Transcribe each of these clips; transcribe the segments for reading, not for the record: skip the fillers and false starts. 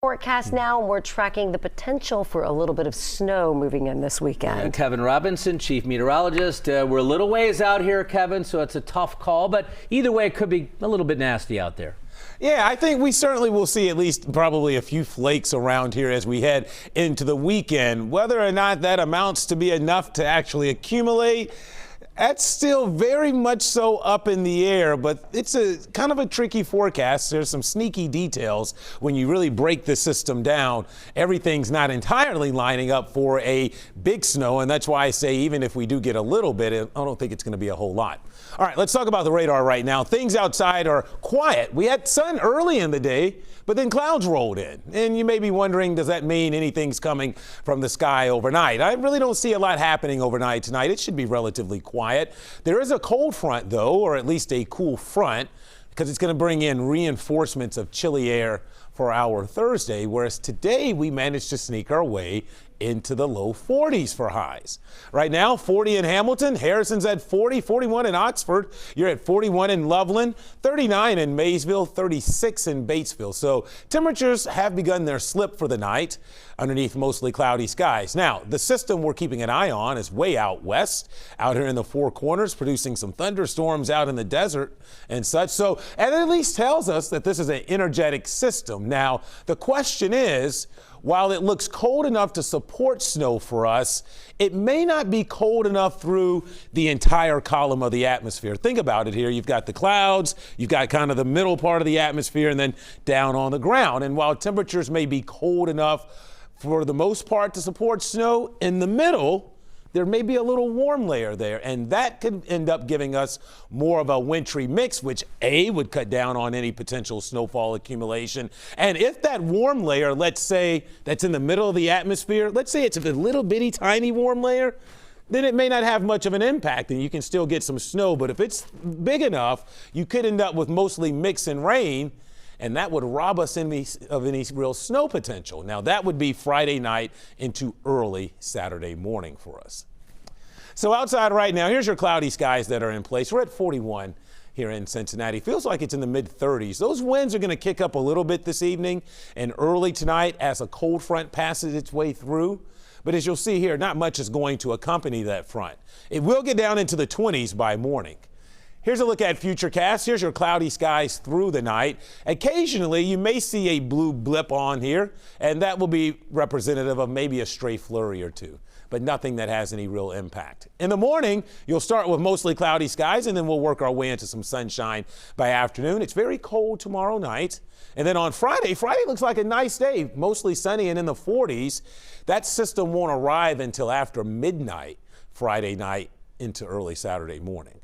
Forecast now, and we're tracking the potential for a little bit of snow moving in this weekend. Kevin Robinson, chief meteorologist. We're a little ways out here, Kevin, so it's a tough call, but either way, it could be a little bit nasty out there. Yeah, I think we certainly will see at least probably a few flakes around here as we head into the weekend. Whether or not that amounts to be enough to actually accumulate, that's still very much so up in the air, but it's a kind of a tricky forecast. There's some sneaky details when you really break the system down. Everything's not entirely lining up for a big snow, and that's why I say even if we do get a little bit, I don't think it's going to be a whole lot. All right, let's talk about the radar right now. Things outside are quiet. We had sun early in the day, but then clouds rolled in. And you may be wondering, does that mean anything's coming from the sky overnight? I really don't see a lot happening overnight tonight. It should be relatively quiet. There is a cold front, though, or at least a cool front, because it's going to bring in reinforcements of chilly air for our Thursday, whereas today we managed to sneak our way into the low 40s for highs. Right now, 40 in Hamilton, Harrison's at 40, 41 in Oxford, you're at 41 in Loveland, 39 in Maysville, 36 in Batesville. So temperatures have begun their slip for the night underneath mostly cloudy skies. Now, the system we're keeping an eye on is way out west, out here in the Four Corners, producing some thunderstorms out in the desert and such. So it at least tells us that this is an energetic system. Now, the question is, while it looks cold enough to support snow for us, it may not be cold enough through the entire column of the atmosphere. Think about it here. You've got the clouds, you've got kind of the middle part of the atmosphere, and then down on the ground. And while temperatures may be cold enough for the most part to support snow, in the middle, there may be a little warm layer there, and that could end up giving us more of a wintry mix, which would cut down on any potential snowfall accumulation. And if that warm layer, let's say that's in the middle of the atmosphere, let's say it's a little bitty tiny warm layer, then it may not have much of an impact and you can still get some snow. But if it's big enough, you could end up with mostly mix and rain, and that would rob us of any real snow potential. Now, that would be Friday night into early Saturday morning for us. So outside right now, here's your cloudy skies that are in place. We're at 41 here in Cincinnati. Feels like it's in the mid-30s. Those winds are going to kick up a little bit this evening and early tonight as a cold front passes its way through. But as you'll see here, not much is going to accompany that front. It will get down into the 20s by morning. Here's a look at Futurecast. Here's your cloudy skies through the night. Occasionally, you may see a blue blip on here, and that will be representative of maybe a stray flurry or two, but nothing that has any real impact. In the morning, you'll start with mostly cloudy skies, and then we'll work our way into some sunshine by afternoon. It's very cold tomorrow night. And then on Friday looks like a nice day, mostly sunny and in the 40s. That system won't arrive until after midnight Friday night into early Saturday morning.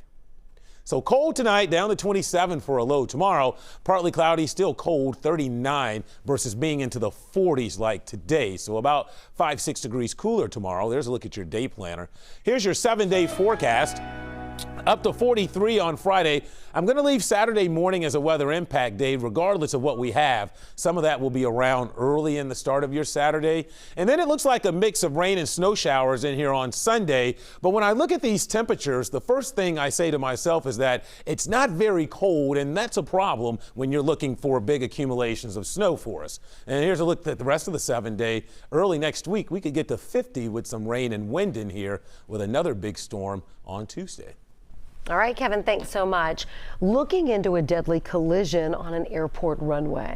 So cold tonight, down to 27 for a low tomorrow. Partly cloudy, still cold, 39 versus being into the 40s like today. So about 5-6 degrees cooler tomorrow. There's a look at your day planner. Here's your 7-day forecast. Up to 43 on Friday. I'm going to leave Saturday morning as a weather impact day, regardless of what we have. Some of that will be around early in the start of your Saturday. And then it looks like a mix of rain and snow showers in here on Sunday. But when I look at these temperatures, the first thing I say to myself is that it's not very cold, and that's a problem when you're looking for big accumulations of snow for us. And here's a look at the rest of the 7-day. Early next week, we could get to 50 with some rain and wind in here with another big storm on Tuesday. All right, Kevin, thanks so much. Looking into a deadly collision on an airport runway.